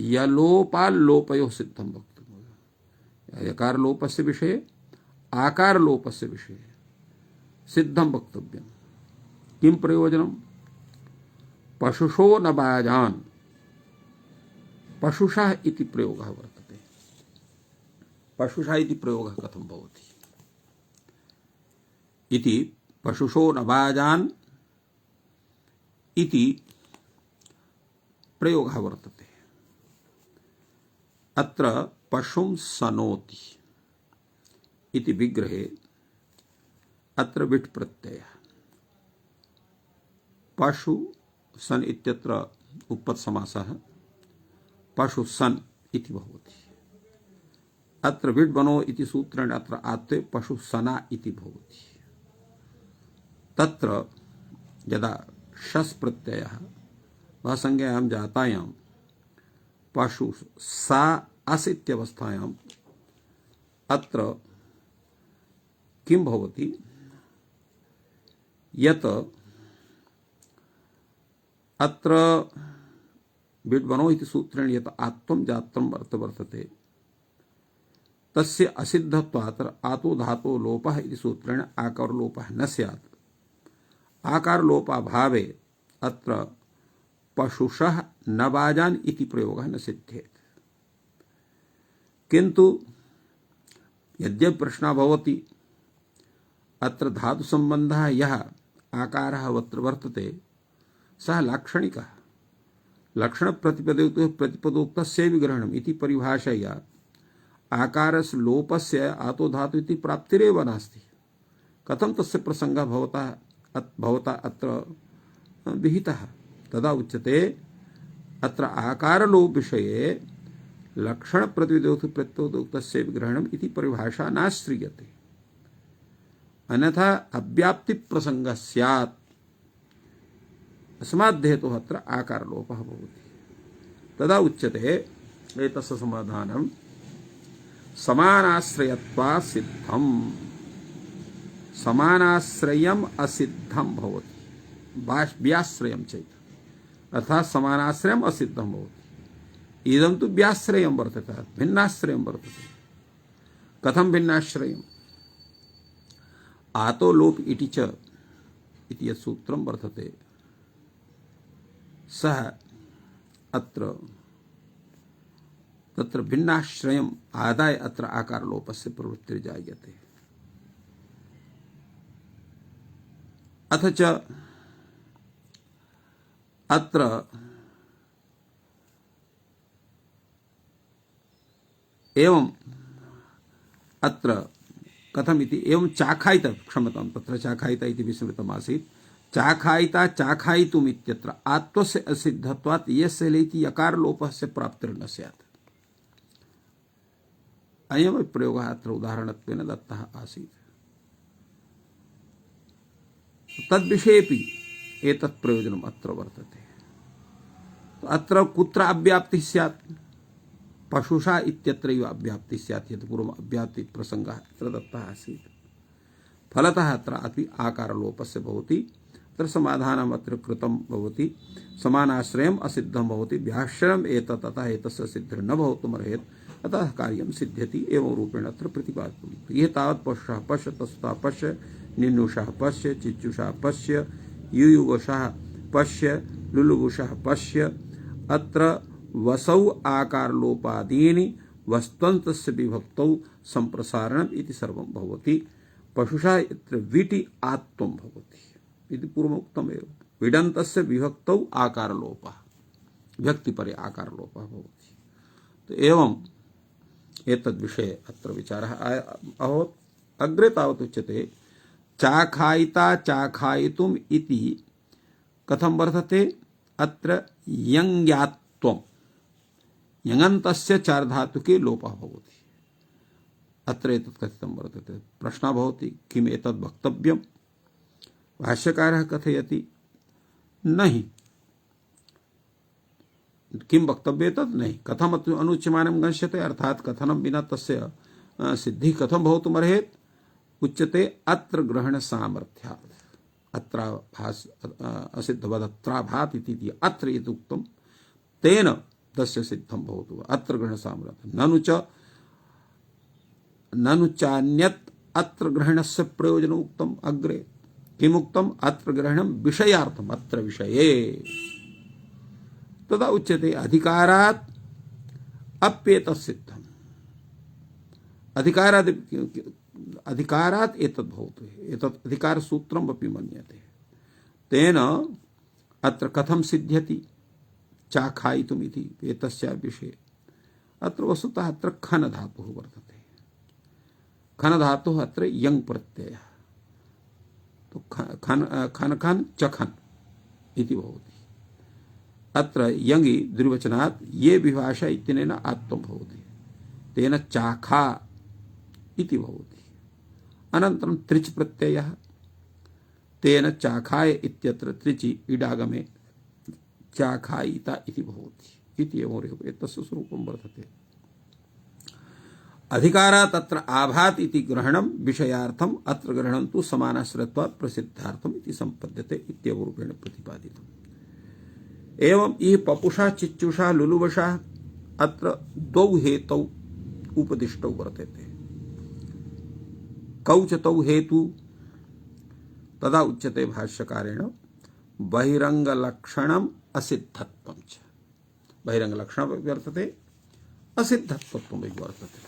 यलोपाल्लोपयोः सिद्धं वक्तव्यम्। यकार लोपस्य विषये आकार लोपस्य विषये सिद्धं वक्तव्यम्। किं प्रयोजनं? पशुषो न बाजान्, पशुषः इति प्रयोगः वर्तते। पशुषः इति प्रयोगः कथं भवति इति, पशुषो न बाजान् इति प्रयोगः वर्तते। अत्र पशुं सनोति इति विग्रहे अत्र विट् प्रत्ययः। पशु सन इत्यत्र उपपत् समासः पशु सन इति भवति। अत्र विट् बनो इति सूत्रेण अत्र आत्वे पशु सना इति भवति। तत्र यदा शस् प्रत्ययः वह संज्ञायां जातायां पशु सा अस् इत्यवस्थायां अत्र किं भवति यत् अत्र विड्बनो इति सूत्रेण यत् आत्मं जातं वर्तते तस्य असिद्धत्वात् आतो धातो लोपः इति सूत्रेण आकार लोपः न स्यात्। आकार लोपाभावे अत्र पशुषः न बाजान् इति प्रयोगः न सिद्ध्येत्। किन्तु यद्यपि प्रश्नः भवति अत्र धातु संबंधः यः आकारः वर्तते सः लाक्षणिकः, लक्षण प्रतिपदोक्तस्य विग्रहणम् इति परिभाषया आकारस्य लोपस्य आतो धातु इति प्राप्तिरेव नास्ति। कथं तस्य प्रसंगः भवता अत्र विहितः? तदा उच्यते अत्र आकार लोप विषये लक्षण प्रतिपदोक्तस्य विग्रहणम् इति परिभाषा नाश्रियते। अन्यथा अव्याप्ति प्रसंगः स्यात्, अस्माद् हेतुः अत्र आकार लोपः भवति। तदा उच्यते एतस्य समाधानं समानाश्रयत्वात् सिद्धम्। समानाश्रयम् असिद्धं भवति, व्याश्रयं चेत्, अर्थात् समानाश्रयम् असिद्धं भवति। इदं तु व्याश्रयं वर्तते, भिन्नाश्रयं वर्तते। कथं भिन्नाश्रयम्? आतो लोप इति च इति यत् सूत्रं वर्तते सः अत्र तत्र भिन्नाश्रयम् आदाय अत्र आकार लोपस्य प्रवृत्तिर्जायते। अथ च अत्र एवं अत्र कथमिति एवं चाखायित, क्षमतां तत्र चाखायित इति विस्मृतमासीत्। चाखायिता चाखायितुम् इत्यत्र आत्वस्य असिद्धत्वात् यस्य लेति यकार लोपस्य प्राप्तिर्न स्यात्। अयं प्रयोगः अत्र उदाहरणत्वेन दत्तः आसीत्। तद्विषयेपि एतत् प्रयोजनम् अत्र वर्तते। अत्र कुत्र अव्याप्तिः स्यात्? पशुषा इत्यत्रैव अव्याप्तिः स्यात्, यत् पूर्वम् अव्याप्ति प्रसंगः अत्र दत्तः आसीत्। फलतः अत्र अपि आकारलोपस्य भवति। तत्र समाधानम् अत्र कृतं भवति। समानाश्रयम् असिद्धं भवति, व्याश्रयम् एतत्, अतः एतस्य सिद्धिर्न भवितुमर्हेत्, अतः कार्यं सिद्ध्यति। एवं रूपेण अत्र प्रतिपादितं। यः तावत् पशुषः पश्य, तस्था पश्य, निन्नुषः पश्य, चिच्चुषः पश्य, युयुगुषः पश्य, लुलुगुषः पश्य। अत्र वसौ आकार लोपादीनि वस्तन्तस्य विभक्तौ संप्रसारणम् इति सर्वं भवति। पशुषा यत्र विटि आत्वं भवति इति पूर्वमुक्तमेव। विडन्तस्य विभक्तौ आकारलोपः, विभक्तिपरे आकारलोपः भवति। तो एवं एतद्विषये अत्र विचारः अभवत्। अग्रे तावत् उच्यते चाखायिता चाखायितुम् इति कथं वर्तते? अत्र यङ्यात्वं, यङन्तस्य चार्धातुके लोपः भवति। अत्र एतत् कथितं वर्तते। प्रश्नः भवति किम् एतद् वक्तव्यं? भाष्यकारः कथयति नहीं, किं वक्तव्ये तत् नहीं। कथम अनुच्यमानं गण्यते, अर्थात कथनं विना तस्य सिद्धि कथं भवितुमर्हेत्? उच्यते अत्र ग्रहण सामर्थ्यात्, अत्र असिद्धवदत्राभात् इति अत्र इति उक्तं, तेन तस्य सिद्धं भवतु। अत्र ग्रहण सामर्थ्यं ननु चान्यत् अत्र ग्रहणस्य प्रयोजनम् उक्तम्। अग्रे किमुक्तम्? अत्र ग्रहणं विषयार्थम्, अत्र विषये। तदा उच्यते अधिकारात् अप्येतत् सिद्धम्, अधिकारात् एतद् भवतु, एतत् अधिकारसूत्रम् अपि मन्यते। तेन अत्र कथं सिद्ध्यति? चाखायितुम् इति एतस्य विषये। अत्र वस्तुतः अत्र खन धातुः वर्तते। खन धातुः अत्र यङ् प्रत्ययः, तो खन खन चखन इति भवति। अत्र यङि द्विवचनात् ये विभाषा इत्यनेन आत्वं भवति, तेन चाखा इति भवति। अनन्तरं त्रिच् प्रत्ययः, तेन चाखाय इत्यत्र त्रिचि इडागमे चाखायिता इति भवति इति एवं एतस्य स्वरूपं वर्तते। अधिकारात् अत्र आभात् इति ग्रहणं विषयार्थम्, अत्र ग्रहणं तु समानाश्रयत्वात् प्रसिद्धार्थम् इति सम्पद्यते इत्येव रूपेण प्रतिपादितम्। एवं इह पपुषा चिच्चुषा लुलुवषा अत्र द्वौ हेतौ उपदिष्टौ वर्तते। कौ च तौ हेतु? तदा उच्यते भाष्यकारेण बहिरंगलक्षणम् असिद्धत्वं च। बहिरंगलक्षणं वर्तते, असिद्धत्वं वर्तते।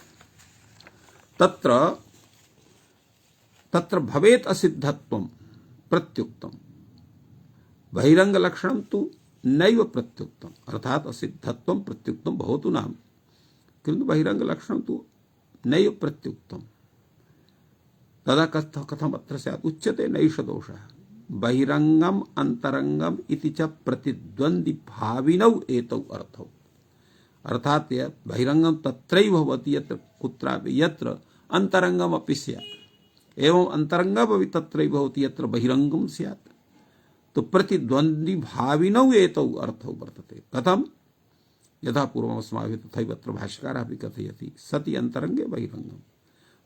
तत्र भवेत् असिद्धत्वं प्रत्युक्तम्, बहिरंगलक्षणं तु नैव प्रत्युक्तम्, अर्थात असिद्धत्वं प्रत्युक्तं भवतु नाम, किन्तु बहिरंगलक्षणं तु नैव प्रत्युक्तम्। तदा कथम् अत्र स्यात्? उच्यते नैष दोषः बहिरंगम अंतरंगम इति च प्रतिद्वन्द्वि भाविनौ एतौ अर्थौ। अर्थात बहिरंगम तत्रैव भवति यत्र कुत्रापि यत्र अंतरंगम अपि स्यात्, एवं अंतरंगम अपि तत्रैव भवति यत्र बहिरंगम स्यात्। तो प्रतिद्वन्द्वि भाविनौ एतौ अर्थौ वर्तते। कथम्? यथा पूर्वम् अस्माभिः तथैव अत्र भाष्यकारः अपि कथयति सति अंतरंगे बहिरंगम,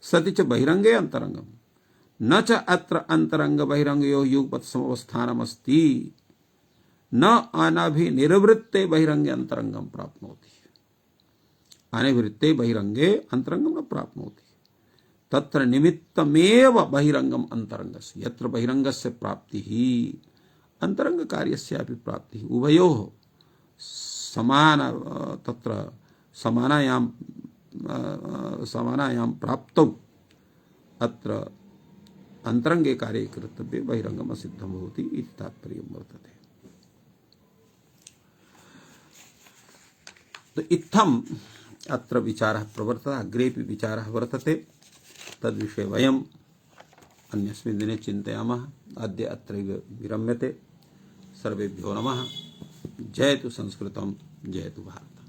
सति च बहिरंगे अंतरंगम, न च अत्र अंतरंग बहिरंगयोः युगपत् समवस्थानमस्ति, न अनभिनिर्वृत्ते बहिरंगे अंतरंगम प्राप्नोति। अनिवृत्ते बहिरंगे अंतरंगम न प्राप्नोति। तत्र निमित्तमेव बहिरंगम अंतरंगस्य, यत्र बहिरंगस्य प्राप्तिः अंतरंग कार्यस्यापि प्राप्तिः, उभयोः समान तत्र समानायां प्राप्तौ अत्र अंतरंगे कार्ये कर्तव्ये बहिरंगम सिद्धं भवति इति तात्पर्यं वर्तते। तो इत्थम् अत्र विचारः प्रवर्तते, अग्रेपि विचारः वर्तते। तद्विषये वयम् अन्यस्मिन् दिने चिन्तयामः। अद्य अत्रैव विरम्यते। सर्वेभ्यो नमः। जयतु संस्कृतं, जयतु भारतम्।